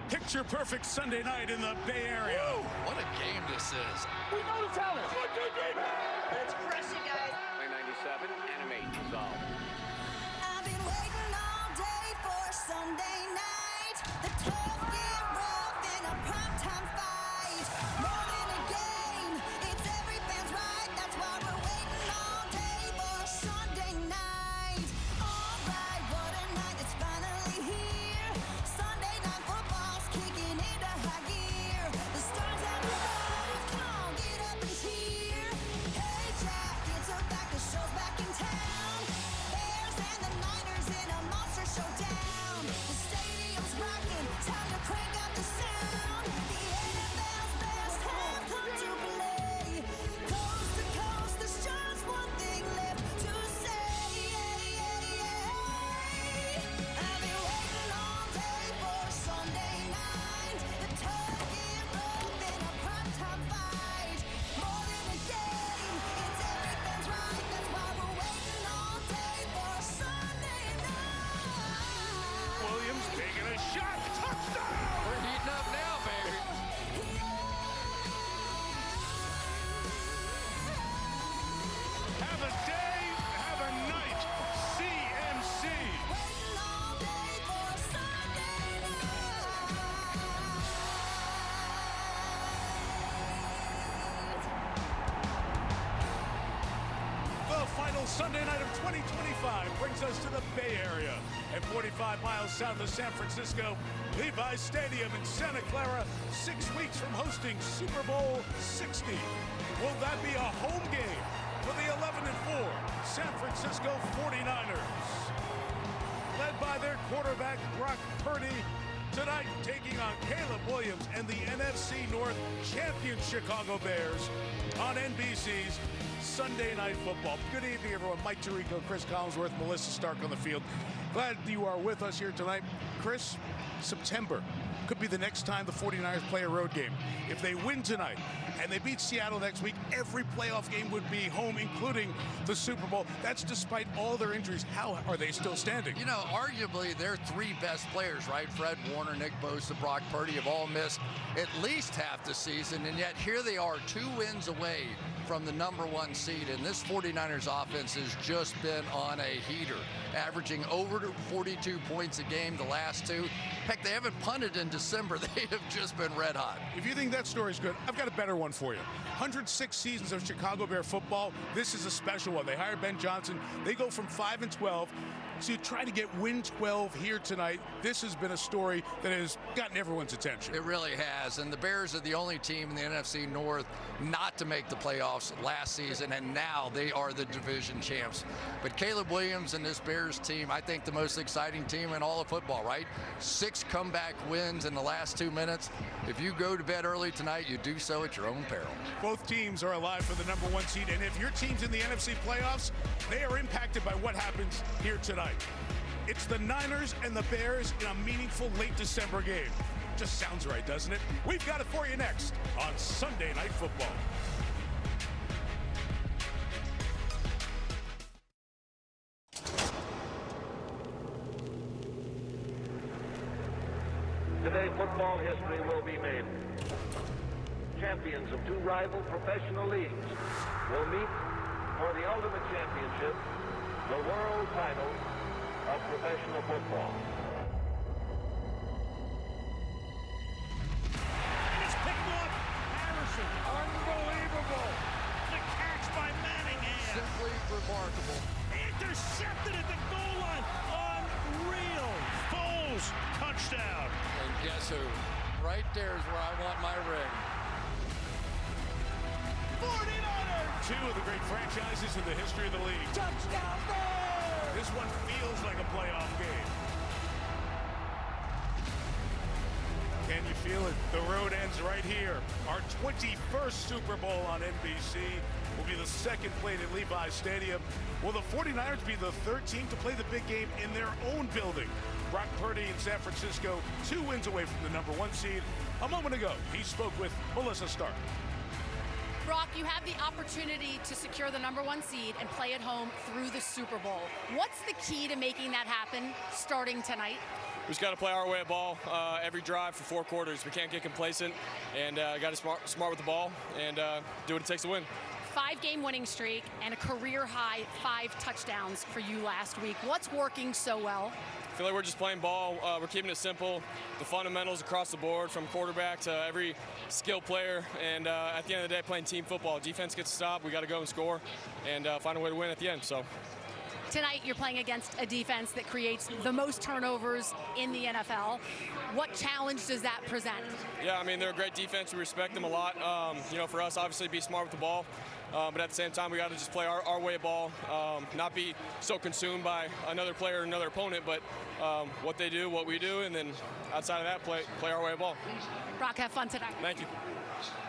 Picture-perfect Sunday night in the Bay Area. Woo, what a game this is. We know the talent. 1, 2, 3, Let's crush it, guys. 97, animate, dissolve. I've been waiting all day for Sunday night. The tough get rough in a primetime fight. More than a game, it's every fan's right. That's why we're waiting all day for Sunday night. All right, what a night, it's finally here. Sunday night football's kicking into high gear. The stars have arrived, come on, get up and cheer. Hey Jack, it's a fact, the show's back in town. Bears and the Niners in a monster showdown. The stadium's rocking, time to crank up the sound. The NFL's best have come to play. Coast to coast, there's just one thing left to say. I've been waiting all day for Sunday night. The tough get rough in a primetime fight. More than a game, it's every fan's right. That's why we're waiting all day for Sunday night. Williams taking a shot. Touchdown! We're heating up now, baby. Have a day, have a night. CMC. Waiting all day for Sunday night. The final Sunday night of 2025 brings us to the Bay Area. At 45 miles south of San Francisco, Levi's Stadium in Santa Clara, 6 weeks from hosting Super Bowl 60. Will that be a home game for the 11-4 San Francisco 49ers? Led by their quarterback, Brock Purdy, tonight taking on Caleb Williams and the NFC North champion Chicago Bears on NBC's Sunday Night Football. Good evening, everyone. Mike Tirico, Chris Collinsworth, Melissa Stark on the field. Glad you are with us here tonight. Chris, September could be the next time the 49ers play a road game. If they win tonight and they beat Seattle next week, every playoff game would be home, including the Super Bowl. That's despite all their injuries. How are they still standing? You know, arguably their three best players, right? Fred Warner, Nick Bosa, Brock Purdy have all missed at least half the season, and yet here they are, 2 wins away from the #1 seed, and this 49ers offense has just been on a heater, averaging over 42 points a game the last 2. Heck, they haven't punted in December. They have just been red hot. If you think that story's good, I've got a better one for you. 106 seasons of Chicago Bear football. This is a special one. They hired Ben Johnson. They go from 5-12 to try to get win 12 here tonight. This has been a story that has gotten everyone's attention. It really has, and the Bears are the only team in the NFC North not to make the playoffs last season, and now they are the division champs. But Caleb Williams and this Bears team, I think the most exciting team in all of football, right? 6 comeback wins in the last 2 minutes. If you go to bed early tonight, you do so at your own peril. Both teams are alive for the #1 seed, and if your team's in the NFC playoffs, they are impacted by what happens here tonight. It's the Niners and the Bears in a meaningful late December game. Just sounds right, doesn't it? We've got it for you next on Sunday Night Football. Today, football history will be made. Champions of 2 rival professional leagues will meet for the ultimate championship, the world title of professional football. It's picked off. Harrison. Unbelievable! The catch by Manningham. Simply remarkable. Intercepted at the goal line. Unreal. Foles. Touchdown. And guess who? Right there is where I want my ring. 49ers. 2 of the great franchises in the history of the league. Touchdown Bears! This one feels like a playoff game. Can you feel it? The road ends right here. Our 21st Super Bowl on NBC will be the second played at Levi's Stadium. Will the 49ers be the 3rd team to play the big game in their own building? Brock Purdy in San Francisco, 2 wins away from the #1 seed. A moment ago, he spoke with Melissa Stark. Brock, you have the opportunity to secure the #1 seed and play at home through the Super Bowl. What's the key to making that happen starting tonight? we just got to play our way of ball every drive for 4 quarters. We can't get complacent, and got to smart with the ball and do what it takes to win. 5-game winning streak and a career high 5 touchdowns for you last week. What's working so well? I feel like we're just playing ball. We're keeping it simple. The fundamentals across the board, from quarterback to every skill player. And at the end of the day, playing team football. Defense gets stopped. We got to go and score and find a way to win at the end. So tonight you're playing against a defense that creates the most turnovers in the NFL. What challenge does that present? Yeah, I mean, they're a great defense. We respect them a lot. For us, obviously, be smart with the ball. But at the same time, we got to just play our way of ball, not be so consumed by another player, another opponent, but what they do, what we do, and then outside of that, play our way of ball. Brock, have fun tonight. Thank you.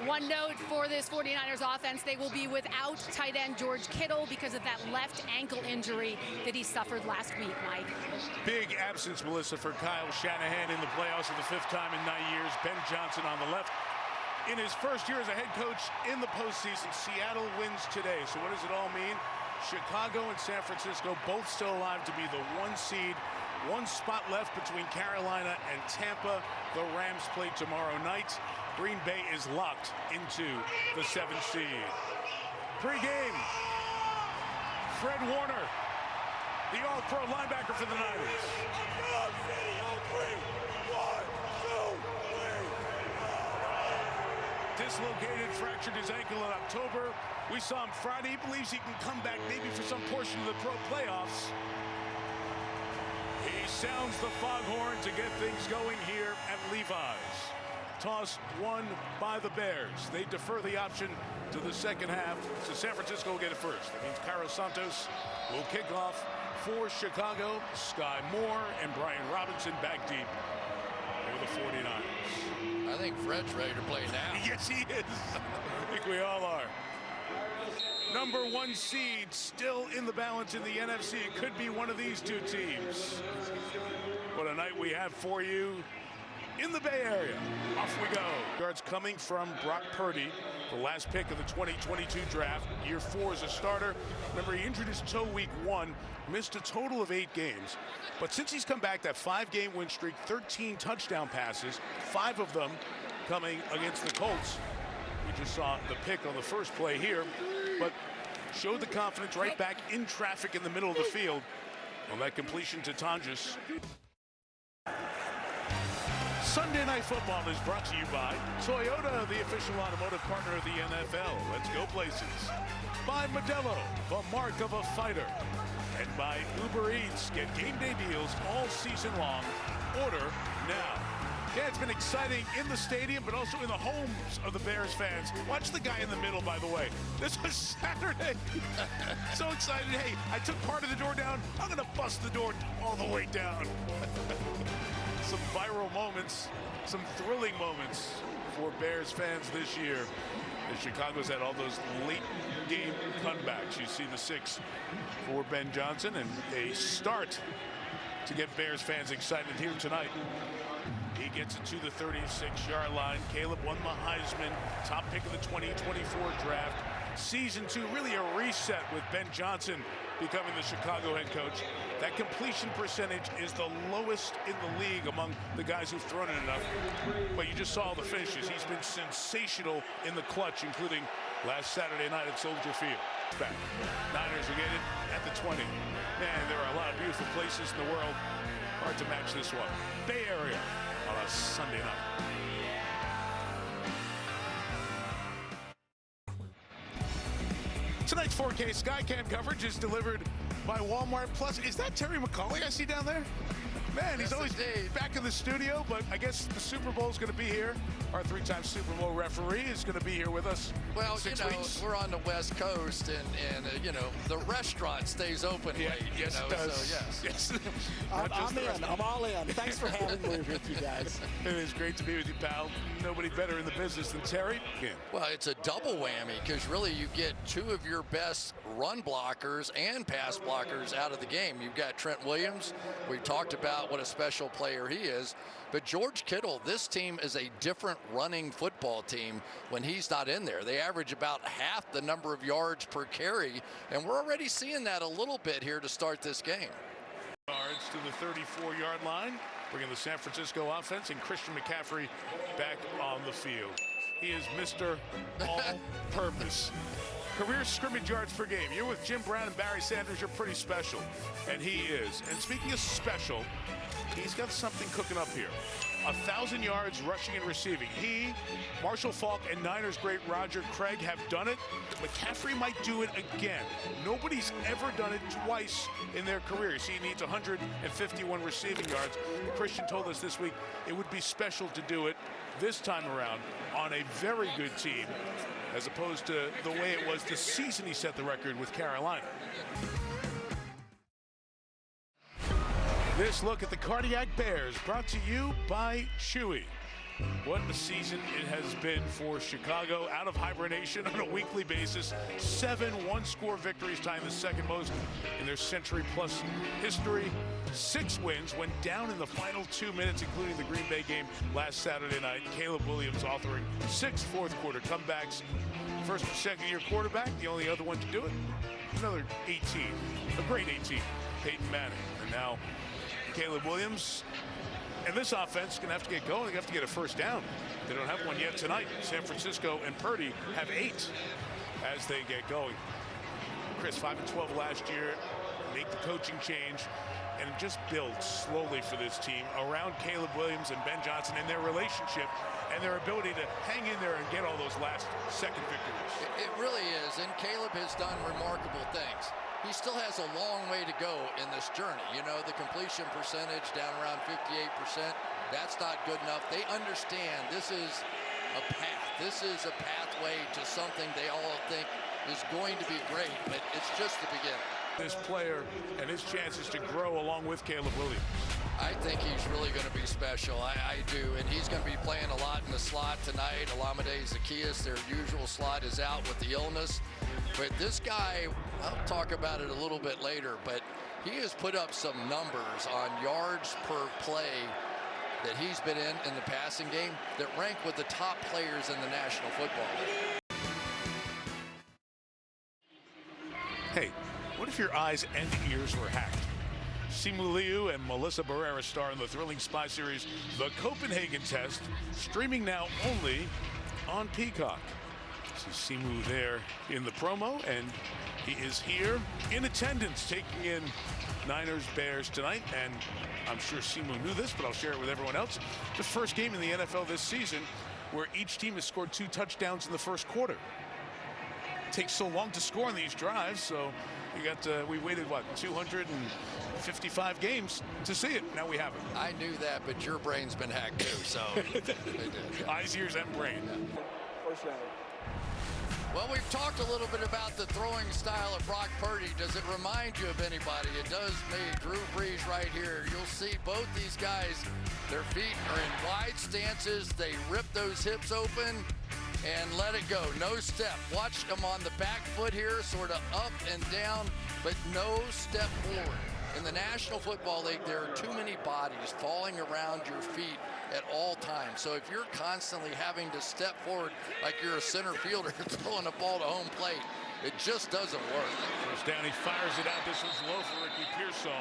One note for this 49ers offense, they will be without tight end George Kittle because of that left ankle injury that he suffered last week, Mike. Big absence, Melissa, for Kyle Shanahan in the playoffs for the 5th time in 9 years. Ben Johnson on the left. In his first year as a head coach in the postseason, Seattle wins today. So what does it all mean? Chicago and San Francisco both still alive to be the 1 seed. 1 spot left between Carolina and Tampa. The Rams play tomorrow night. Green Bay is locked into the 7th seed. Pre-game, Fred Warner, the All-Pro linebacker for the Niners. Dislocated, fractured his ankle in October. We saw him Friday. He believes he can come back maybe for some portion of the pro playoffs. He sounds the foghorn to get things going here at Levi's. Toss won by the Bears. They defer the option to the second half, so San Francisco will get it first. That means Cairo Santos will kick off for Chicago. Sky Moore and Brian Robinson back deep for the 49ers. I think Fred's ready to play now. Yes, he is. I think we all are. Number 1 seed still in the balance in the NFC. It could be one of these 2 teams. What a night we have for you in the Bay Area. Off we go. Guards coming from Brock Purdy, the last pick of the 2022 draft. Year 4 as a starter. Remember, he injured his toe week 1, missed a total of 8 games. But since he's come back, that 5-game win streak, 13 touchdown passes, 5 of them coming against the Colts. We just saw the pick on the first play here, but showed the confidence right back in traffic in the middle of the field on that completion to Tonjes. Sunday Night Football is brought to you by Toyota, the official automotive partner of the NFL. Let's go places. By Modelo, the mark of a fighter. And by Uber Eats. Get game day deals all season long. Order now. Yeah, it's been exciting in the stadium, but also in the homes of the Bears fans. Watch the guy in the middle, by the way. This was Saturday. So excited. Hey, I took part of the door down. I'm going to bust the door all the way down. Some viral moments, some thrilling moments for Bears fans this year. As Chicago's had all those late game comebacks. You see the 6 for Ben Johnson, and a start to get Bears fans excited here tonight. He gets it to the 36-yard line. Caleb won the Heisman, top pick of the 2024 draft. Season 2, really a reset with Ben Johnson becoming the Chicago head coach. That completion percentage is the lowest in the league among the guys who've thrown it enough. But you just saw the finishes. He's been sensational in the clutch, including last Saturday night at Soldier Field. Back. Niners will get it at the 20. Man, there are a lot of beautiful places in the world. Hard to match this one. Bay Area on a Sunday night. Tonight's 4K Skycam coverage is delivered by Walmart Plus. Is that Terry McCauley I see down there? Man, he's always back in the studio, but I guess the Super Bowl is going to be here. Our 3-time Super Bowl referee is going to be here with us. Well, 6 you know, weeks. we're on the West Coast, and you know, the restaurant stays open late. Yes, you know, it does. So yes. I'm in. I'm all in. Thanks for having me with you guys. It is great to be with you, pal. Nobody better in the business than Terry. Yeah. Well, it's a double whammy because really you get 2 of your best run blockers and pass blockers out of the game. You've got Trent Williams. We talked about what a special player he is. But George Kittle, this team is a different running football team when he's not in there. They average about half the number of yards per carry, and we're already seeing that a little bit here to start this game. Yards to the 34-yard line. bringing the San Francisco offense, and Christian McCaffrey back on the field. He is Mr. All-Purpose. Career scrimmage yards per game. You're with Jim Brown and Barry Sanders. You're pretty special, and he is. And speaking of special, he's got something cooking up here. 1,000 yards rushing and receiving. He, Marshall Faulk, and Niners great Roger Craig have done it. McCaffrey might do it again. Nobody's ever done it twice in their careers. He needs 151 receiving yards. Christian told us this week it would be special to do it this time around on a very good team, as opposed to the way it was the season he set the record with Carolina. This look at the Cardiac Bears, brought to you by Chewy. What a season it has been for Chicago, out of hibernation on a weekly basis. 7 one-score victories, tying the second most in their century-plus history. 6 wins, went down in the final 2 minutes, including the Green Bay game last Saturday night. Caleb Williams authoring 6 fourth-quarter comebacks. First and second-year quarterback, the only other one to do it. Another 18, a great 18, Peyton Manning. And now Caleb Williams. And this offense is going to have to get going. They have to get a first down. They don't have one yet tonight. San Francisco and Purdy have 8 as they get going. Chris, 5-12 last year. Make the coaching change and just build slowly for this team around Caleb Williams and Ben Johnson and their relationship and their ability to hang in there and get all those last second victories. It really is, and Caleb has done remarkable things. He still has a long way to go in this journey. You know, the completion percentage down around 58%, that's not good enough. They understand this is a path. This is a pathway to something they all think is going to be great, but it's just the beginning. This player and his chances to grow along with Caleb Williams. I think he's really going to be special. I do, and he's going to be playing a lot in the slot tonight. Olamide Zaccheaus, their usual slot, is out with the illness. But this guy, I'll talk about it a little bit later, but he has put up some numbers on yards per play that he's been in the passing game that rank with the top players in the National Football League. Hey, what if your eyes and ears were hacked? Simu Liu and Melissa Barrera star in the thrilling spy series The Copenhagen Test, streaming now only on Peacock. See Simu there in the promo, and he is here in attendance taking in Niners Bears tonight. And I'm sure Simu knew this, but I'll share it with everyone else. The first game in the NFL this season where each team has scored 2 touchdowns in the first quarter. It takes so long to score on these drives, so we waited, what, 255 games to see it. Now we have it. I knew that, but your brain's been hacked too, so. Eyes, ears, and brain. First round. Well, we've talked a little bit about the throwing style of Brock Purdy. Does it remind you of anybody? It does me. Drew Brees right here. You'll see both these guys, their feet are in wide stances. They rip those hips open and let it go. No step. Watch them on the back foot here, sort of up and down, but no step forward. In the National Football League, there are too many bodies falling around your feet at all times. So if you're constantly having to step forward like you're a center fielder throwing a ball to home plate, it just doesn't work. First down, he fires it out. This one's low for Ricky Pearsall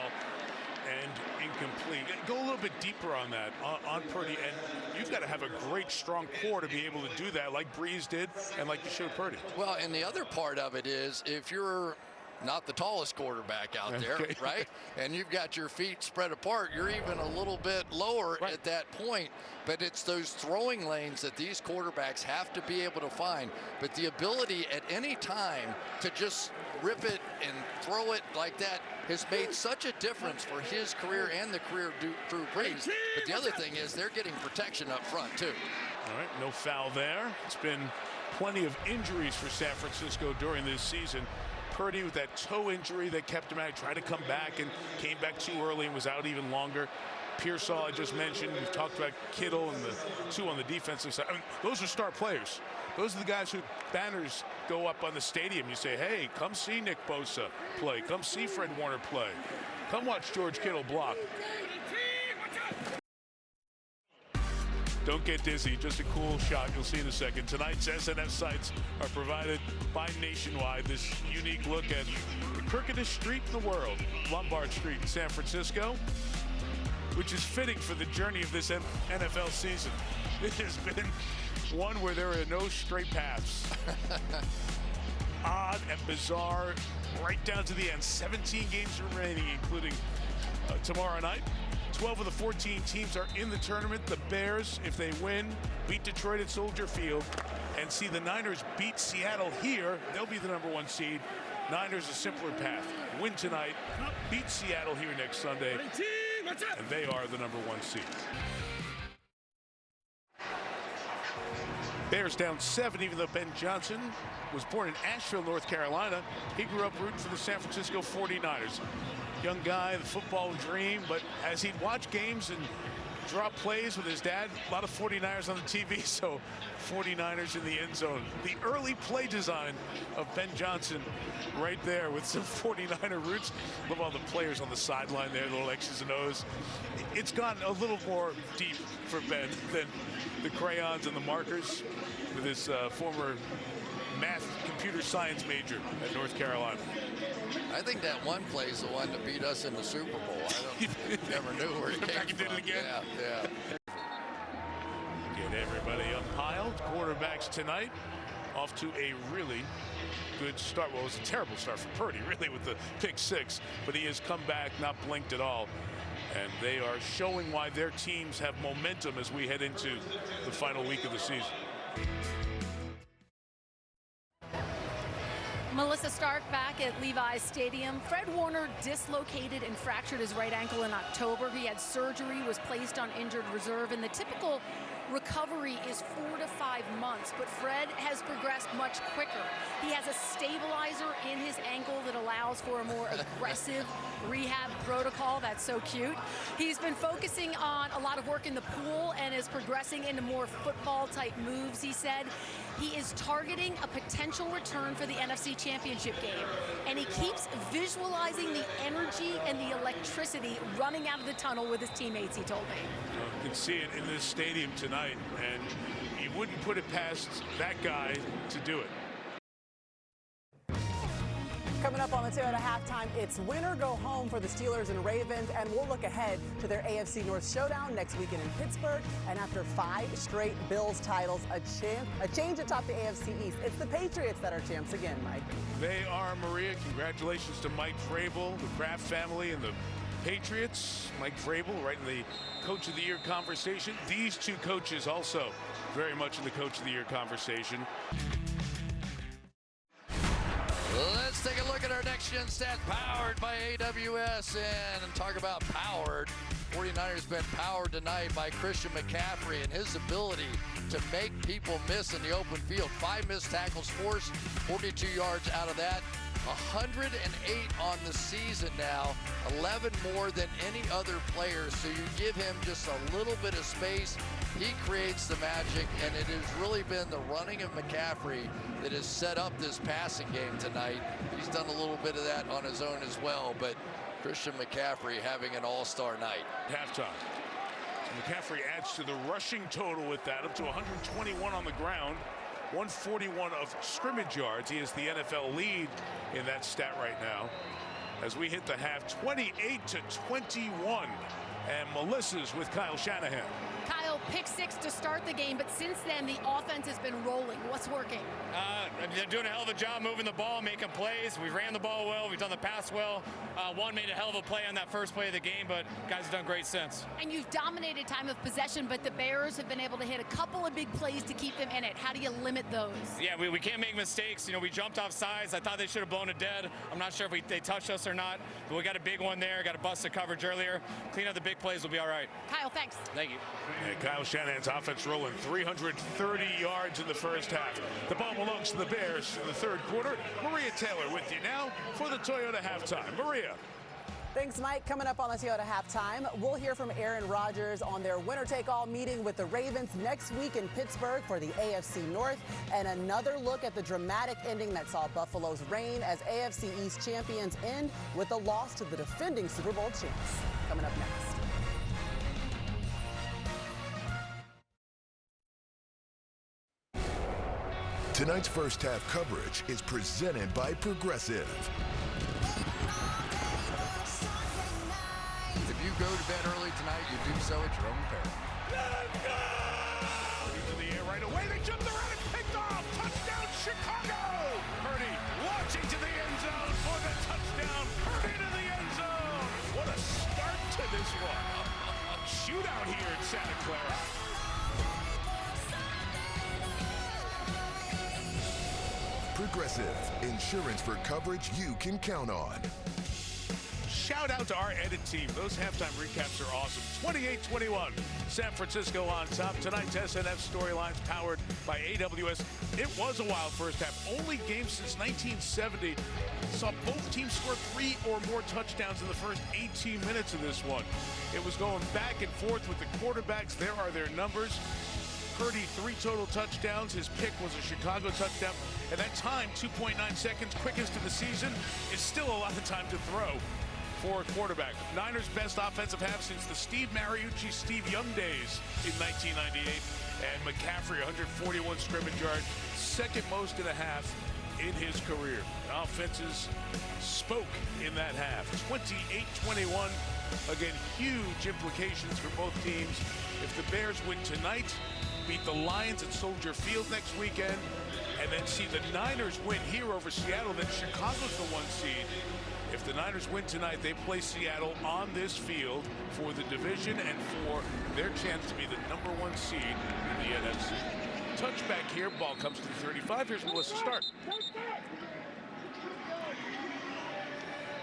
and incomplete. Go a little bit deeper on that, on Purdy, and you've got to have a great, strong core to be able to do that like Breeze did and like you showed Purdy. Well, and the other part of it is if you're not the tallest quarterback out there, okay, right? And you've got your feet spread apart, you're even a little bit lower at that point. But it's those throwing lanes that these quarterbacks have to be able to find. But the ability at any time to just rip it and throw it like that has made such a difference for his career and the career of Drew Brees. But the other thing is they're getting protection up front too. All right, no foul there. It's been plenty of injuries for San Francisco during this season. Purdy with that toe injury that kept him out, tried to come back and came back too early and was out even longer. Pearsall, I just mentioned. We've talked about Kittle and the 2 on the defensive side. I mean, those are star players. Those are the guys who banners go up on the stadium. You say, hey, come see Nick Bosa play. Come see Fred Warner play. Come watch George Kittle block. Don't get dizzy, just a cool shot you'll see in a second. Tonight's SNF sights are provided by Nationwide. This unique look at the crookedest street in the world, Lombard Street in San Francisco. which is fitting for the journey of this NFL season. It has been one where there are no straight paths. Odd and bizarre right down to the end. 17 games remaining, including tomorrow night. 12 of the 14 teams are in the tournament. The Bears, if they win, beat Detroit at Soldier Field and see the Niners beat Seattle here, they'll be the #1 seed. Niners a simpler path. Win tonight, beat Seattle here next Sunday, and they are the #1 seed. Bears down 7, even though Ben Johnson was born in Asheville, North Carolina. He grew up rooting for the San Francisco 49ers. Young guy, the football dream, but as he'd watch games and draw plays with his dad, a lot of 49ers on the TV, so 49ers in the end zone. The early play design of Ben Johnson right there with some 49er roots. Love all the players on the sideline there, little X's and O's. It's gotten a little more deep for Ben than the crayons and the markers with his former math computer science major at North Carolina. I think that one play is the one that beat us in the Super Bowl. I never knew where it came from. Did it again? Yeah. Get everybody unpiled. Quarterbacks tonight off to a really good start. Well, it was a terrible start for Purdy, really, with the pick 6. But he has come back, not blinked at all. And they are showing why their teams have momentum as we head into the final week of the season. Melissa Stark back at Levi's Stadium. Fred Warner dislocated and fractured his right ankle in October. He had surgery, was placed on injured reserve, and the typical recovery is 4 to 5 months, but Fred has progressed much quicker. He has a stabilizer in his ankle that allows for a more aggressive rehab protocol. That's so cute. He's been focusing on a lot of work in the pool and is progressing into more football-type moves, he said. He is targeting a potential return for the NFC Championship game, and he keeps visualizing the energy and the electricity running out of the tunnel with his teammates, he told me. You can see it in this stadium tonight, and you wouldn't put it past that guy to do it. Coming up on the Toyota Halftime, it's win or go home for the Steelers and Ravens, and we'll look ahead to their AFC North showdown next weekend in Pittsburgh. And after 5 straight Bills titles, a change atop the AFC East. It's the Patriots that are champs again, Mike. They are, Maria. Congratulations to Mike Vrabel, the Kraft family, and the Patriots. Mike Vrabel right in the Coach of the Year conversation. These two coaches also very much in the Coach of the Year conversation. Let's take a look at our next gen stat powered by AWS and talk about powered. 49ers been powered tonight by Christian McCaffrey and his ability to make people miss in the open field. 5 missed tackles forced, 42 yards out of that. 108 on the season now, 11 more than any other player. So you give him just a little bit of space, he creates the magic, and it has really been the running of McCaffrey that has set up this passing game tonight. He's done a little bit of that on his own as well, but Christian McCaffrey having an all-star night. Halftime. McCaffrey adds to the rushing total with that, up to 121 on the ground. 141 of scrimmage yards. He is the NFL lead in that stat right now. As we hit the half, 28-21. And Melissa's with Kyle Shanahan. Kyle, pick 6 to start the game, but since then the offense has been rolling. What's working? They're doing a hell of a job moving the ball, making plays. We ran the ball well. We've done the pass well. One made a hell of a play on that first play of the game, but guys have done great since. And you've dominated time of possession, but the Bears have been able to hit a couple of big plays to keep them in it. How do you limit those? Yeah, we can't make mistakes. You know, we jumped off sides. I thought they should have blown it dead. I'm not sure if they touched us or not, but we got a big one there. Got a busted coverage earlier. Clean up the big plays, will be all right. Kyle, thanks. Thank you. And Kyle Shanahan's offense rolling 330 yards in the first half. The ball belongs to the Bears in the third quarter. Maria Taylor with you now for the Toyota Halftime. Maria. Thanks, Mike. Coming up on the Toyota Halftime, we'll hear from Aaron Rodgers on their winner-take-all meeting with the Ravens next week in Pittsburgh for the AFC North, and another look at the dramatic ending that saw Buffalo's reign as AFC East champions end with a loss to the defending Super Bowl champs. Coming up next. Tonight's first half coverage is presented by Progressive. If you go to bed early tonight, you do so at your own peril. Let's go! Into the air right away. They jumped around and picked off. Touchdown, Chicago! Purdy launching to the end zone for the touchdown. Purdy to the end zone. What a start to this one. Shootout here in Santa Clara. Progressive, insurance for coverage you can count on. Shout out to our edit team. Those halftime recaps are awesome. 28-21, San Francisco on top. Tonight's SNF storylines powered by AWS. It was a wild first half. Only game since 1970 saw both teams score 3 or more touchdowns in the first 18 minutes of this one. It was going back and forth with the quarterbacks. There are their numbers. Purdy, 3 total touchdowns. His pick was a Chicago touchdown. And that time, 2.9 seconds, quickest of the season, is still a lot of time to throw for a quarterback. Niners' best offensive half since the Steve Mariucci, Steve Young days in 1998. And McCaffrey, 141 scrimmage yards, second most in a half in his career. Offenses spoke in that half. 28-21. Again, huge implications for both teams. If the Bears win tonight, beat the Lions at Soldier Field next weekend, and then see the Niners win here over Seattle, then Chicago's the 1 seed. If the Niners win tonight, they play Seattle on this field for the division and for their chance to be the #1 seed in the NFC. Touchback here, ball comes to the 35. Here's Melissa Stark.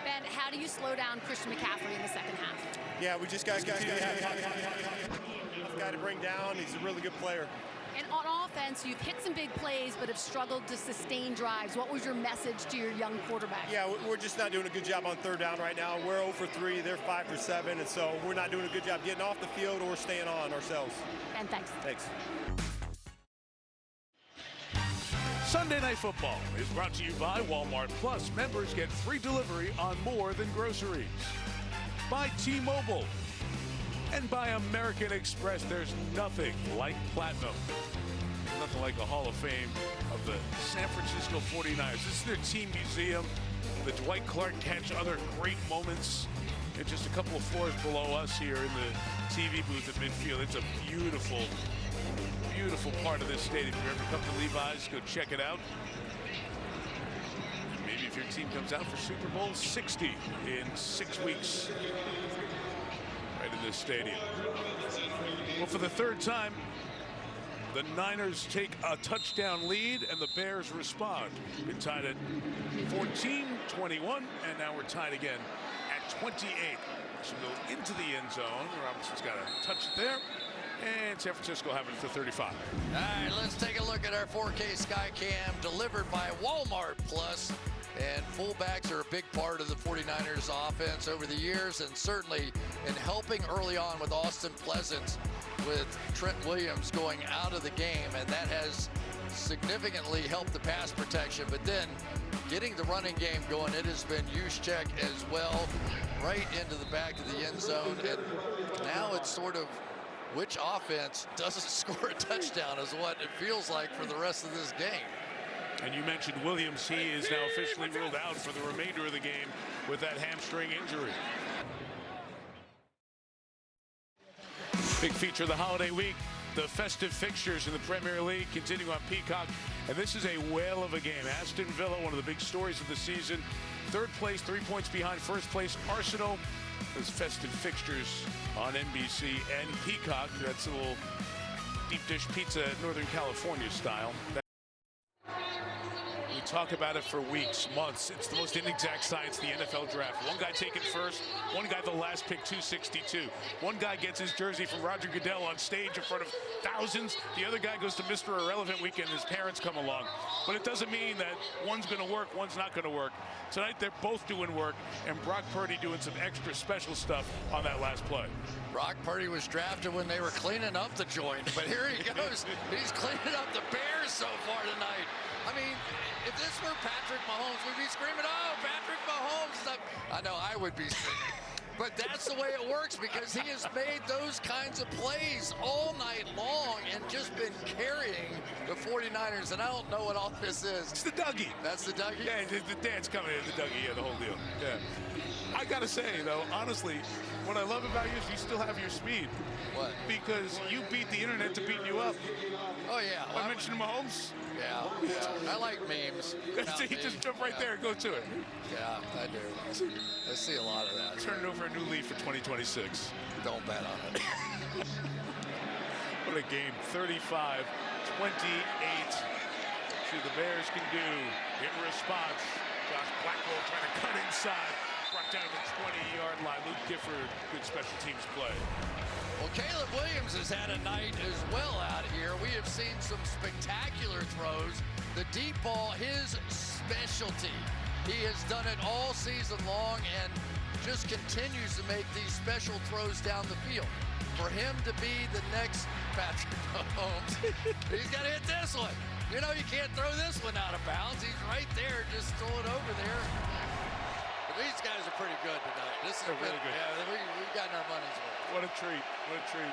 Ben, how do you slow down Christian McCaffrey in the second half? Yeah, we just got to guy to bring down. He's a really good player. And on offense, you've hit some big plays, but have struggled to sustain drives. What was your message to your young quarterback? Yeah, we're just not doing a good job on third down right now. We're 0 for 3, they're 5 for 7, and so we're not doing a good job getting off the field or staying on ourselves. And thanks. Thanks. Sunday Night Football is brought to you by Walmart Plus. Members get free delivery on more than groceries. By T-Mobile. And by American Express. There's nothing like platinum. Nothing like a Hall of Fame of the San Francisco 49ers. This is their team museum. The Dwight Clark catch, other great moments. And just a couple of floors below us here in the TV booth at midfield. It's a beautiful, beautiful part of this stadium. If you ever come to Levi's, go check it out. And maybe if your team comes out for Super Bowl 60 in 6 weeks. Right in this stadium. Well, for the third time, the Niners take a touchdown lead and the Bears respond. Been tied at 14-21, and now we're tied again at 28. So go into the end zone. Robinson's got to touch it there. And San Francisco having it to 35. All right, let's take a look at our 4K Skycam delivered by Walmart Plus. And fullbacks are a big part of the 49ers offense over the years, and certainly in helping early on with Austin Pleasant, with Trent Williams going out of the game, and that has significantly helped the pass protection. But then getting the running game going, it has been Juszczyk as well, right into the back of the end zone. And now it's sort of which offense doesn't score a touchdown is what it feels like for the rest of this game. And you mentioned Williams. He is now officially ruled out for the remainder of the game with that hamstring injury. Big feature of the holiday week, the festive fixtures in the Premier League continue on Peacock. And this is a whale of a game. Aston Villa, one of the big stories of the season. Third place, 3 points behind first place, Arsenal. Those festive fixtures on NBC and Peacock. That's a little deep dish pizza, Northern California style. We talk about it for weeks, months. It's the most inexact science, the NFL draft. One guy taken first, one guy the last pick, 262. One guy gets his jersey from Roger Goodell on stage in front of thousands. The other guy goes to Mr. Irrelevant weekend. His parents come along. But it doesn't mean that one's going to work, one's not going to work. Tonight, they're both doing work, and Brock Purdy doing some extra special stuff on that last play. Brock Purdy was drafted when they were cleaning up the joint, but here he goes. He's cleaning up the Bears so far tonight. I mean, if this were Patrick Mahomes, we'd be screaming, oh, Patrick Mahomes. I know I would be screaming. But that's the way it works, because he has made those kinds of plays all night long and just been carrying the 49ers. And I don't know what all this is. It's the Dougie. That's the Dougie? Yeah, the dance coming in, the Dougie, yeah, the whole deal. Yeah. I gotta say, though, honestly, what I love about you is you still have your speed. What? Because you beat the internet to beat you up. Oh, yeah. I mentioned Mahomes. Yeah. I like memes. You just jump right there and go to it. Yeah, I do. I see a lot of that. Turn it over a new leaf for 2026. Don't bet on it. What a game. 35-28. See the Bears can do in response. Josh Blackwell trying to cut inside. Brought down to the 20-yard line. Luke Gifford, good special teams play. Well, Caleb Williams has had a night as well out here. We have seen some spectacular throws. The deep ball, his specialty. He has done it all season long and just continues to make these special throws down the field. For him to be the next Patrick Mahomes, he's got to hit this one. You know, you can't throw this one out of bounds. He's right there. Just throw it over there. But these guys are pretty good tonight. This is really good. Yeah, we've gotten our money's worth. What a treat. What a treat.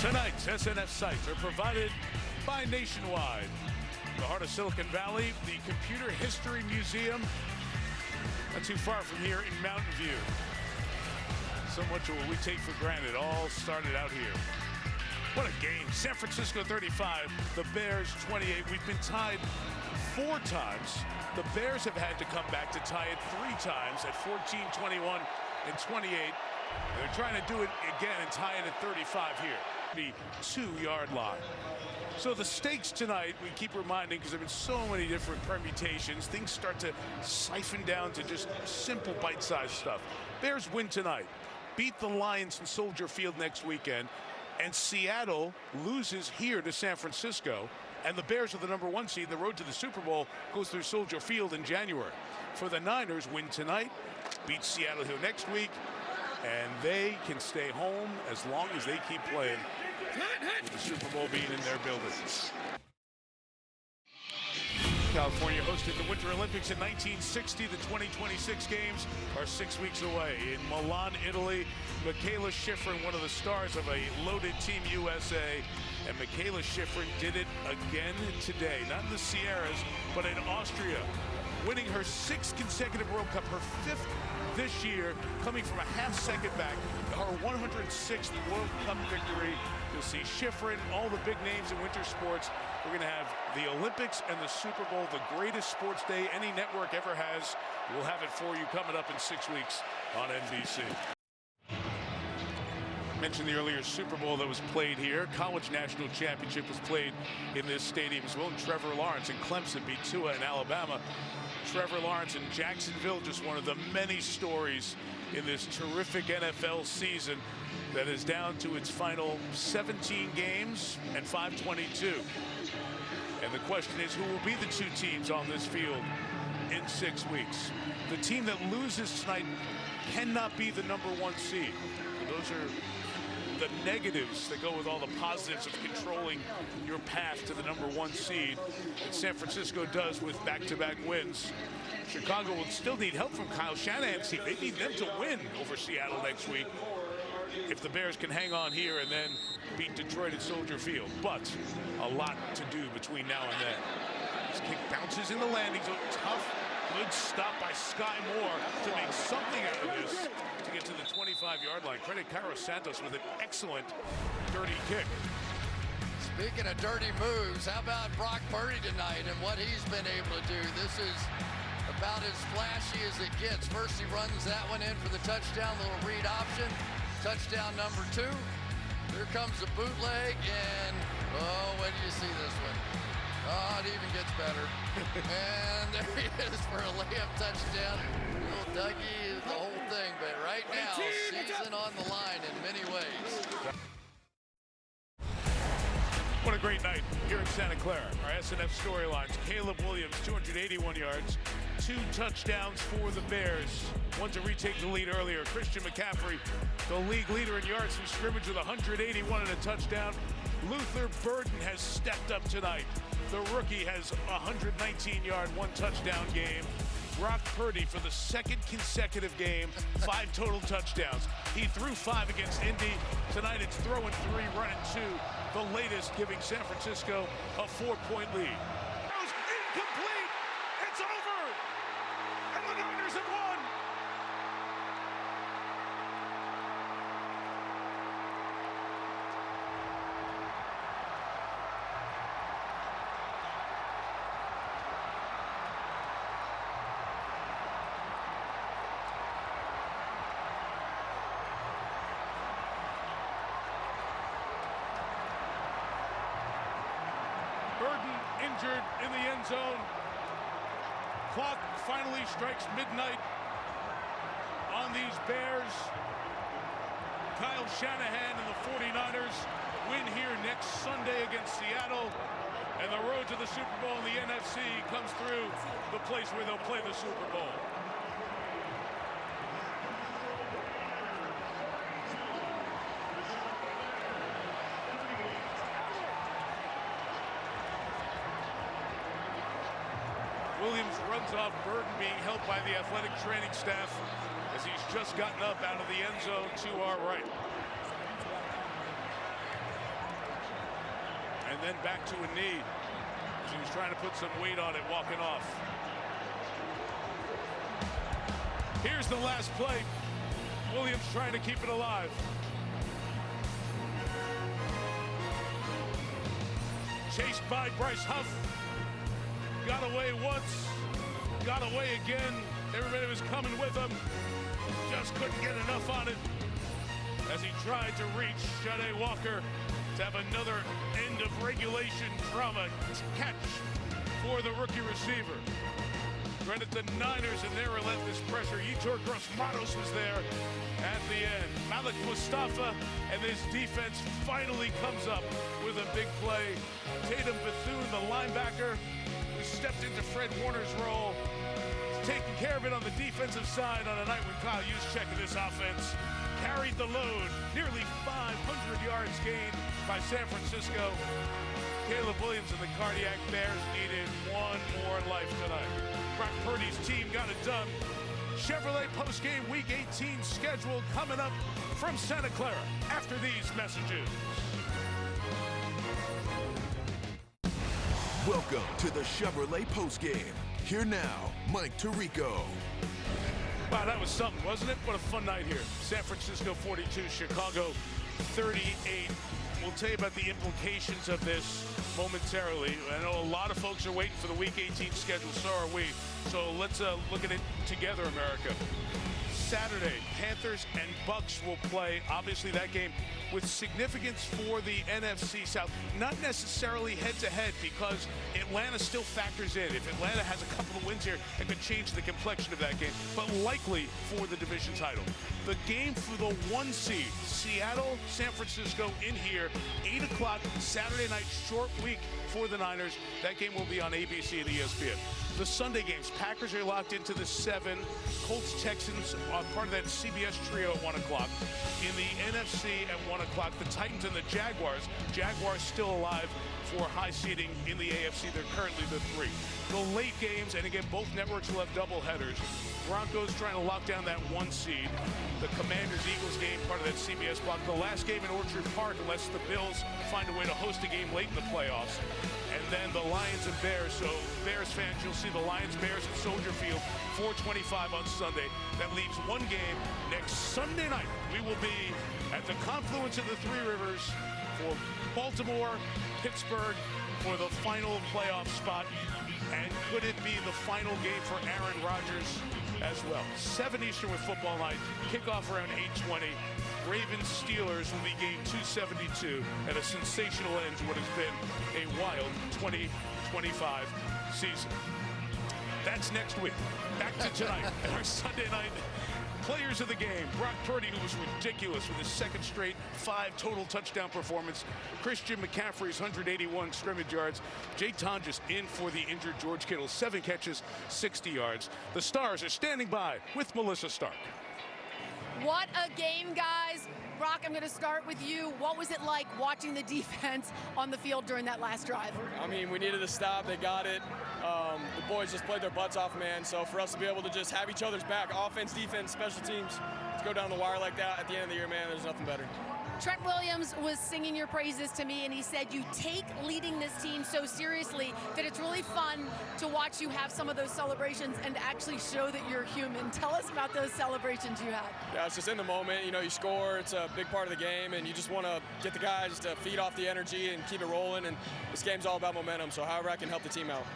Tonight's SNF sites are provided by Nationwide. The heart of Silicon Valley, the Computer History Museum. Not too far from here in Mountain View. So much of what we take for granted all started out here. What a game. San Francisco 35, the Bears 28. We've been tied 4 times. The Bears have had to come back to tie it 3 times at 14, 21, and 28. And they're trying to do it again and tie it at 35 here. The 2-yard line. So the stakes tonight, we keep reminding, because there have been so many different permutations, things start to siphon down to just simple bite-sized stuff. Bears win tonight, beat the Lions in Soldier Field next weekend, and Seattle loses here to San Francisco, and the Bears are the #1 seed. The road to the Super Bowl goes through Soldier Field in January. For the Niners, win tonight, beat Seattle here next week, and they can stay home as long as they keep playing, with the Super Bowl being in their building. California hosted the Winter Olympics in 1960. The 2026 games are 6 weeks away. In Milan, Italy, Michaela Schifrin, one of the stars of a loaded Team USA. And Michaela Schifrin did it again today, not in the Sierras, but in Austria, winning her 6th consecutive World Cup, her 5th this year, coming from a half-second back, her 106th World Cup victory. You'll see Schifrin, all the big names in winter sports. We're going to have the Olympics and the Super Bowl, the greatest sports day any network ever has. We'll have it for you coming up in 6 weeks on NBC. Mentioned the earlier Super Bowl that was played here. College National Championship was played in this stadium as well. And Trevor Lawrence and Clemson beat Tua in Alabama. Trevor Lawrence in Jacksonville, just one of the many stories in this terrific NFL season that is down to its final 17 games and 522. And the question is, who will be the 2 teams on this field in 6 weeks? The team that loses tonight cannot be the #1 seed. Those are the negatives that go with all the positives of controlling your path to the #1 seed. And San Francisco does with back-to-back wins. Chicago will still need help from Kyle Shanahan's team. They need them to win over Seattle next week if the Bears can hang on here and then beat Detroit at Soldier Field. But a lot to do between now and then. This kick bounces in the landing zone. Tough, good stop by Sky Moore to make something out of this to get to the 25-yard line. Credit Cairo Santos with an excellent dirty kick. Speaking of dirty moves, how about Brock Purdy tonight and what he's been able to do? This is about as flashy as it gets. First he runs that one in for the touchdown, little read option. Touchdown #2. Here comes the bootleg, and oh, when do you see this one? Oh, it even gets better. And there he is for a layup touchdown. Little Dougie, the whole thing, but right now, season on the line in many ways. What a great night here in Santa Clara. Our SNF storylines. Caleb Williams, 281 yards, 2 touchdowns for the Bears. One to retake the lead earlier. Christian McCaffrey, the league leader in yards from scrimmage with 181 and a touchdown. Luther Burden has stepped up tonight. The rookie has a 119-yard, 1-touchdown game. Brock Purdy for the 2nd consecutive game, 5 total touchdowns. He threw 5 against Indy. Tonight it's throwing 3, running 2. The latest giving San Francisco a 4-point lead. Incomplete. It's over. injured in the end zone. Clock finally strikes midnight on these Bears. Kyle Shanahan and the 49ers win here next Sunday against Seattle. And the road to the Super Bowl in the NFC comes through the place where they'll play the Super Bowl. Williams runs off Burton, being held by the athletic training staff as he's just gotten up out of the end zone to our right. And then back to a knee as he was trying to put some weight on it walking off. Here's the last play. Williams trying to keep it alive. Chased by Bryce Huff. Got away once, got away again. Everybody was coming with him. Just couldn't get enough on it as he tried to reach Shade Walker to have another end of regulation drama catch for the rookie receiver. Credit the Niners and their relentless pressure. Yetur Gross-Matos was there at the end. Malik Mustafa and his defense finally comes up with a big play. Tatum Bethune, the linebacker, who stepped into Fred Warner's role, taking care of it on the defensive side on a night when Kyle Juszczyk in this offense carried the load. Nearly 500 yards gained by San Francisco. Caleb Williams and the Cardiac Bears needed one more life tonight. Brock Purdy's team got it done. Chevrolet postgame Week 18 schedule coming up from Santa Clara after these messages. Welcome to the Chevrolet postgame. Here now, Mike Tirico. Wow, that was something, wasn't it? What a fun night here. San Francisco 42, Chicago 38. We'll tell you about the implications of this momentarily. I know a lot of folks are waiting for the Week 18 schedule, so are we. So let's look at it together, America. Saturday, Panthers and Bucks will play. Obviously, that game with significance for the NFC South. Not necessarily head-to-head because Atlanta still factors in. If Atlanta has a couple of wins here, it could change the complexion of that game, but likely for the division title. The game for the 1 seed, Seattle, San Francisco in here, 8 o'clock Saturday night, short week for the Niners. That game will be on ABC and ESPN. The Sunday games, Packers are locked into the 7. Colts, Texans are part of that CBS trio at 1 o'clock. In the NFC at 1 o'clock, the Titans and the Jaguars. Jaguars still alive for high seeding in the AFC. They're currently the 3. The late games, and again, both networks will have double headers. Broncos trying to lock down that 1 seed. The Commanders-Eagles game, part of that CBS block. The last game in Orchard Park, unless the Bills find a way to host a game late in the playoffs. And then the Lions and Bears. So Bears fans, you'll see the Lions-Bears at Soldier Field, 4:25 on Sunday. That leaves one game next Sunday night. We will be at the confluence of the 3 rivers for Baltimore, Pittsburgh for the final playoff spot. And could it be the final game for Aaron Rodgers as well? 7 Eastern with football night. Kickoff around 8:20. Ravens-Steelers will be game 272 and a sensational end to what has been a wild 2025 season. That's next week. Back to tonight and our Sunday night players of the game. Brock Purdy, who was ridiculous with his 2nd straight 5 total touchdown performance. Christian McCaffrey's 181 scrimmage yards. Jay Tonjes in for the injured George Kittle. 7 catches, 60 yards. The Stars are standing by with Melissa Stark. What a game, guys. Brock, I'm going to start with you. What was it like watching the defense on the field during that last drive? I mean, we needed a stop. They got it. The boys just played their butts off, man. So for us to be able to just have each other's back, offense, defense, special teams, to go down the wire like that at the end of the year, man, there's nothing better. Trent Williams was singing your praises to me, and he said you take leading this team so seriously that it's really fun to watch you have some of those celebrations and actually show that you're human. Tell us about those celebrations you had. Yeah, it's just in the moment. You know, you score. It's a big part of the game, and you just want to get the guys to feed off the energy and keep it rolling. And this game's all about momentum, so however I can help the team out.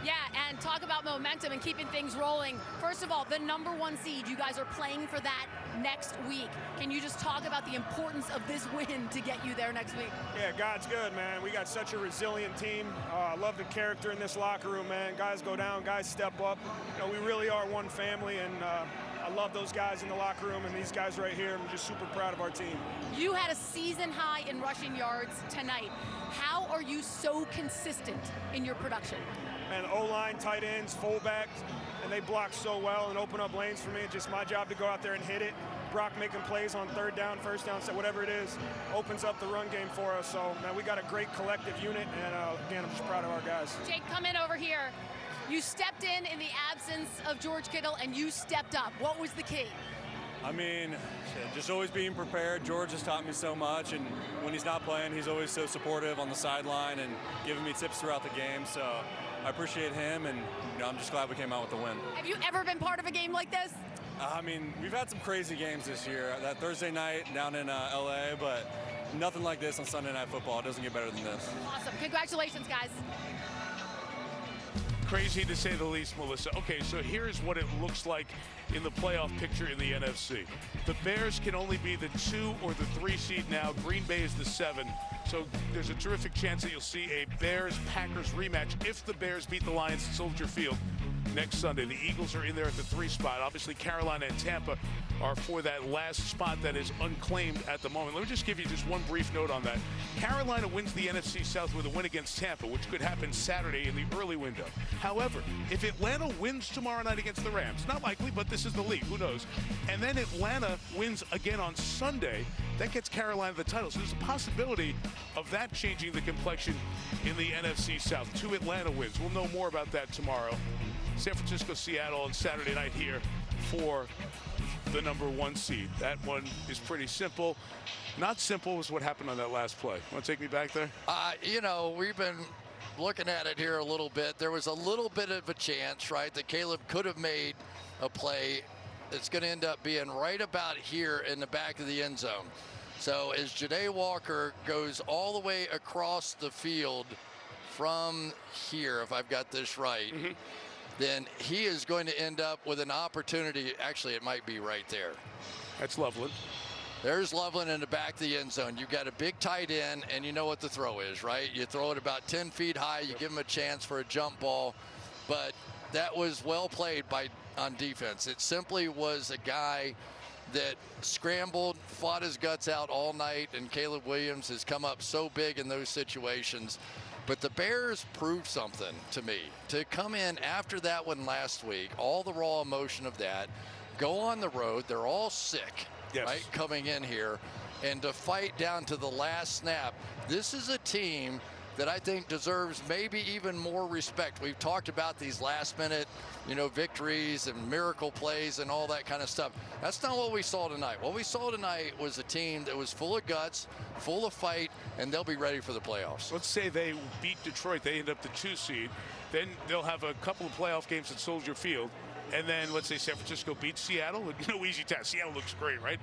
Yeah, and talk about momentum and keeping things rolling. First of all, the #1 seed, you guys are playing for that next week. Can you just talk about the importance of this win to get you there next week? Yeah, God's good, man. We got such a resilient team. I love the character in this locker room, man. Guys go down, guys step up. You know, we really are one family, and I love those guys in the locker room and these guys right here. I'm just super proud of our team. You had a season high in rushing yards tonight. How are you so consistent in your production? And O-line, tight ends, fullbacks, and they block so well and open up lanes for me. It's just my job to go out there and hit it. Brock making plays on 3rd down, 1st down, so whatever it is, opens up the run game for us. So, man, we got a great collective unit, and again, I'm just proud of our guys. Jake, come in over here. You stepped in the absence of George Kittle, and you stepped up. What was the key? I mean, just always being prepared. George has taught me so much, and when he's not playing, he's always so supportive on the sideline and giving me tips throughout the game. So I appreciate him, and I'm just glad we came out with the win. Have you ever been part of a game like this? I mean, we've had some crazy games this year. That Thursday night down in LA, but nothing like this on Sunday Night Football. It doesn't get better than this. Awesome. Congratulations, guys. Crazy to say the least, Melissa. Okay, so here's what it looks like in the playoff picture in the NFC. The Bears can only be the 2 or the 3 seed now. Green Bay is the 7. So there's a terrific chance that you'll see a Bears-Packers rematch if the Bears beat the Lions at Soldier Field next Sunday. The Eagles are in there at the 3 spot. Obviously, Carolina and Tampa are for that last spot that is unclaimed at the moment. Let me just give you just one brief note on that. Carolina wins the NFC South with a win against Tampa, which could happen Saturday in the early window. However, if Atlanta wins tomorrow night against the Rams, not likely, but this is the league, who knows? And then Atlanta wins again on Sunday, that gets Carolina the title. So there's a possibility of that changing the complexion in the NFC South. 2 Atlanta wins. We'll know more about that tomorrow. San Francisco, Seattle on Saturday night here for the #1 seed. That one is pretty simple. Not simple was what happened on that last play. Want to take me back there? You know, we've been looking at it here a little bit. There was a little bit of a chance, right, that Caleb could have made a play that's going to end up being right about here in the back of the end zone. So as Ja'Day Walker goes all the way across the field from here, if I've got this right, then he is going to end up with an opportunity. Actually, it might be right there. That's Loveland. There's Loveland in the back of the end zone. You've got a big tight end, and you know what the throw is, right? You throw it about 10 feet high. You give him a chance for a jump ball. But that was well played on defense. It simply was a guy that scrambled, fought his guts out all night, and Caleb Williams has come up so big in those situations. But the Bears proved something to me. To come in after that one last week, all the raw emotion of that, go on the road, they're all sick, right, coming in here, and to fight down to the last snap. This is a team that I think deserves maybe even more respect. We've talked about these last-minute, victories and miracle plays and all that kind of stuff. That's not what we saw tonight. What we saw tonight was a team that was full of guts, full of fight, and they'll be ready for the playoffs. Let's say they beat Detroit. They end up the 2 seed. Then they'll have a couple of playoff games at Soldier Field. And then let's say San Francisco beats Seattle. No easy task. Seattle looks great, right?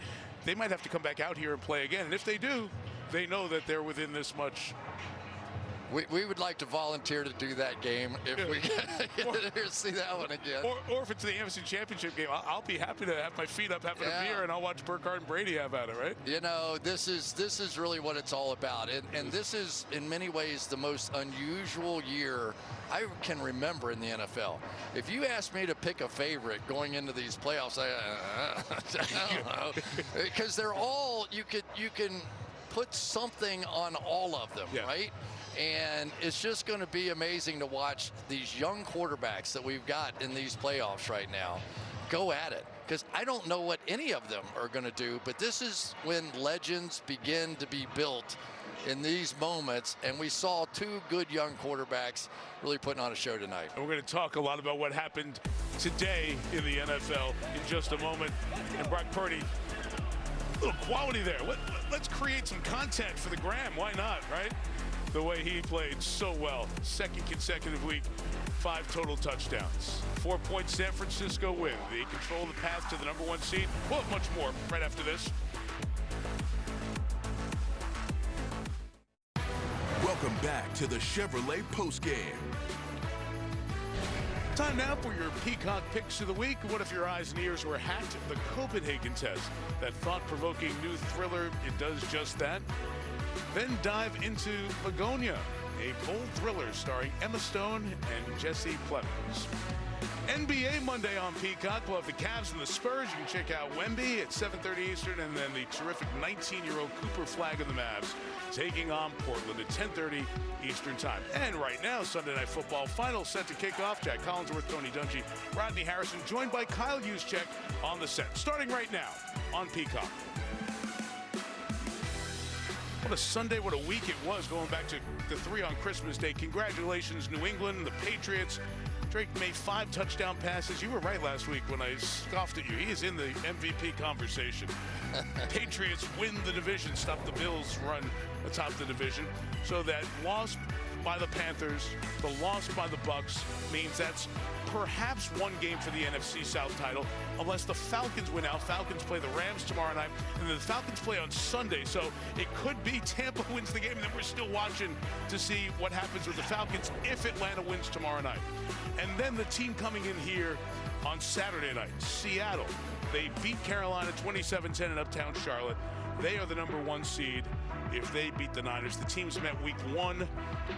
They might have to come back out here and play again. And if they do, they know that they're within this much. We would like to volunteer to do that game if we can see that one again. Or if it's the NFC Championship game, I'll be happy to have my feet up having a beer, and I'll watch Burkhardt and Brady have at it, right? This is really what it's all about. And this is, in many ways, the most unusual year I can remember in the NFL. If you asked me to pick a favorite going into these playoffs, I don't know. Because they're all, you can put something on all of them, right? And it's just going to be amazing to watch these young quarterbacks that we've got in these playoffs right now go at it. Because I don't know what any of them are going to do, but this is when legends begin to be built in these moments. And we saw 2 good young quarterbacks really putting on a show tonight. And we're going to talk a lot about what happened today in the NFL in just a moment. And Brock Purdy, a little quality there. Let's create some content for the gram. Why not, right? The way he played so well. 2nd consecutive week, 5 total touchdowns. 4-point San Francisco win. They control the path to the #1 seed. Well, much more right after this. Welcome back to the Chevrolet postgame. Time now for your Peacock picks of the week. What if your eyes and ears were hacked? The Copenhagen test. That thought-provoking new thriller, it does just that. Then dive into Begonia, a bold thriller starring Emma Stone and Jesse Plemons. NBA Monday on Peacock. We'll have the Cavs and the Spurs. You can check out Wemby at 7:30 Eastern, and then the terrific 19-year-old Cooper Flag of the Mavs taking on Portland at 10:30 Eastern Time. And right now, Sunday Night Football final set to kick off. Jack Collinsworth, Tony Dungy, Rodney Harrison, joined by Kyle Juszczyk on the set. Starting right now on Peacock. What a Sunday, what a week it was, going back to the 3 on Christmas Day. Congratulations, New England, the Patriots. Drake made 5 touchdown passes. You were right last week when I scoffed at you. He is in the MVP conversation. Patriots win the division, stop the Bills run atop the division. So that loss by the Panthers, the loss by the Bucks, means that's perhaps one game for the NFC South title, unless the Falcons win out. Falcons play the Rams tomorrow night, and the Falcons play on Sunday. So it could be Tampa wins the game, and then we're still watching to see what happens with the Falcons if Atlanta wins tomorrow night. And then the team coming in here on Saturday night, Seattle. They beat Carolina 27-10 in Uptown Charlotte. They are the #1 seed if they beat the Niners. The teams met week 1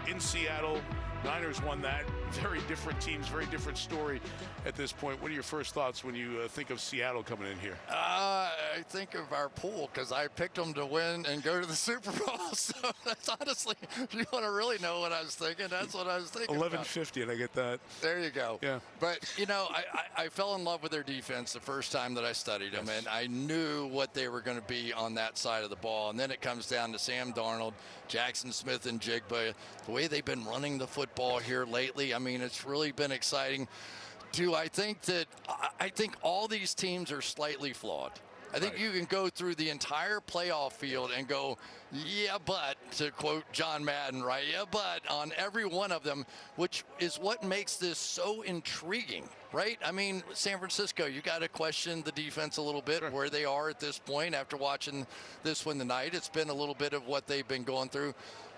in Seattle. Niners won that. Very different teams, very different story at this point. What are your first thoughts when you think of Seattle coming in here? I think of our pool because I picked them to win and go to the Super Bowl. So that's honestly, if you want to really know what I was thinking, that's what I was thinking. 11-50, and I get that. There you go. Yeah. But, you know, I fell in love with their defense the first time that I studied them, and I knew what they were going to be on that side of the ball. And then it comes down to Sam Darnold, Jackson Smith, and Jigba. The way they've been running the football here lately, I mean, it's really been exciting. I think all these teams are slightly flawed. I think you can go through the entire playoff field and go, yeah, but, to quote John Madden, right? Yeah, but on every one of them, which is what makes this so intriguing, right? I mean, San Francisco, you got to question the defense a little bit, where they are at this point after watching this one tonight. It's been a little bit of what they've been going through.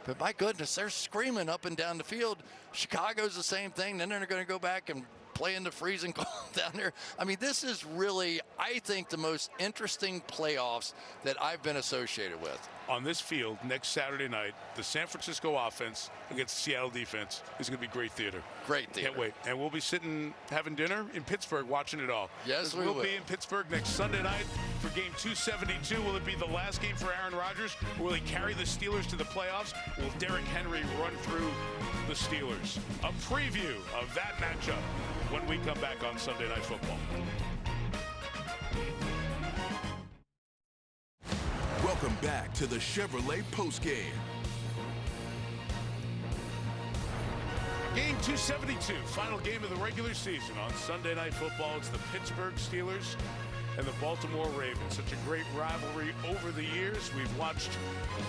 But my goodness, they're screaming up and down the field. Chicago's the same thing. Then they're going to go back and play in the freezing cold down there. I mean, this is really, I think, the most interesting playoffs that I've been associated with. On this field next Saturday night, the San Francisco offense against the Seattle defense is going to be great theater. Great theater. Can't wait. And we'll be sitting having dinner in Pittsburgh watching it all. Yes, we will. will Be in Pittsburgh next Sunday night for game 272. Will it be the last game for Aaron Rodgers? Or will he carry the Steelers to the playoffs? Will Derrick Henry run through the Steelers? A preview of that matchup when we come back on Sunday Night Football. Welcome back to the Chevrolet postgame. Game 272, final game of the regular season on Sunday Night Football. It's the Pittsburgh Steelers and the Baltimore Ravens. Such a great rivalry over the years. We've watched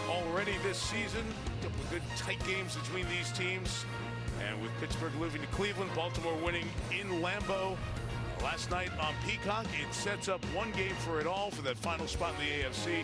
already this season a couple of good tight games between these teams. And with Pittsburgh moving to Cleveland, Baltimore winning in Lambeau last night on Peacock, it sets up one game for it all for that final spot in the AFC.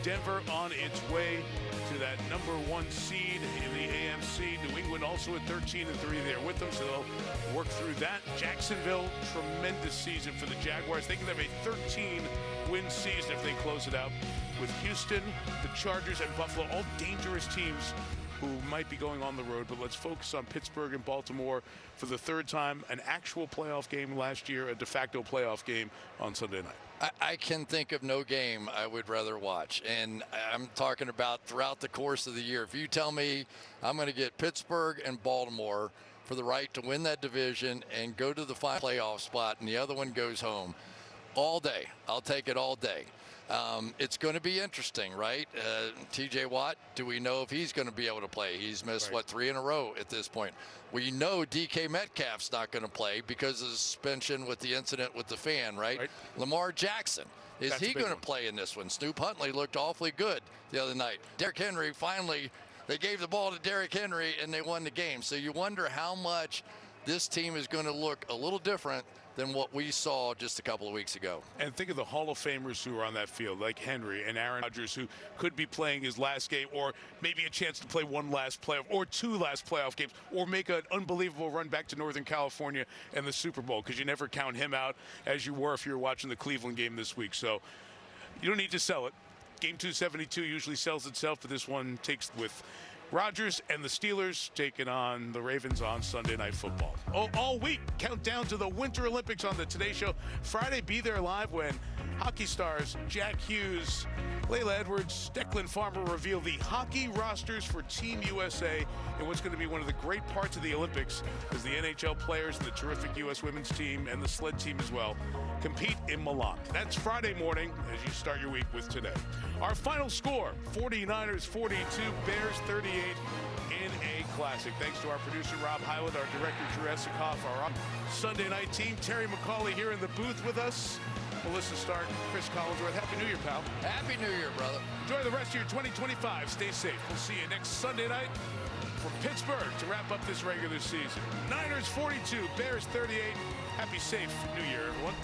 Denver on its way to that #1 seed in the AFC. New England also at 13-3 there with them, so they'll work through that. Jacksonville, tremendous season for the Jaguars. They can have a 13-win season if they close it out. With Houston, the Chargers, and Buffalo, all dangerous teams who might be going on the road, but let's focus on Pittsburgh and Baltimore for the third time. An actual playoff game last year, a de facto playoff game on Sunday night. I can think of no game I would rather watch, and I'm talking about throughout the course of the year. If you tell me I'm going to get Pittsburgh and Baltimore for the right to win that division and go to the final playoff spot, and the other one goes home, all day, I'll take it all day. It's going to be interesting, right? TJ Watt, do we know if he's going to be able to play? He's missed, 3 in a row at this point. We know DK Metcalf's not going to play because of the suspension with the incident with the fan, right? Lamar Jackson, is he going to play in this one? Snoop Huntley looked awfully good the other night. Derrick Henry, finally, they gave the ball to Derrick Henry and they won the game. So you wonder how much this team is going to look a little different than what we saw just a couple of weeks ago. And think of the Hall of Famers who are on that field, like Henry and Aaron Rodgers, who could be playing his last game, or maybe a chance to play one last playoff, or two last playoff games, or make an unbelievable run back to Northern California and the Super Bowl, because you never count him out as you were if you were watching the Cleveland game this week. So you don't need to sell it. Game 272 usually sells itself, but this one takes with Rodgers and the Steelers taking on the Ravens on Sunday Night Football. All week, countdown to the Winter Olympics on the Today Show. Friday, be there live when hockey stars Jack Hughes, Layla Edwards, Declan Farmer reveal the hockey rosters for Team USA in what's going to be one of the great parts of the Olympics as the NHL players and the terrific U.S. women's team and the sled team as well compete in Milan. That's Friday morning as you start your week with Today. Our final score, 49ers 42, Bears 38 in a classic. Thanks to our producer, Rob Hyland, our director, Drew Esikoff, our Sunday night team, Terry McCauley here in the booth with us, Melissa Stark, Chris Collinsworth. Happy New Year, pal. Happy New Year, brother. Enjoy the rest of your 2025. Stay safe. We'll see you next Sunday night from Pittsburgh to wrap up this regular season. Niners 42, Bears 38. Happy, safe New Year, everyone.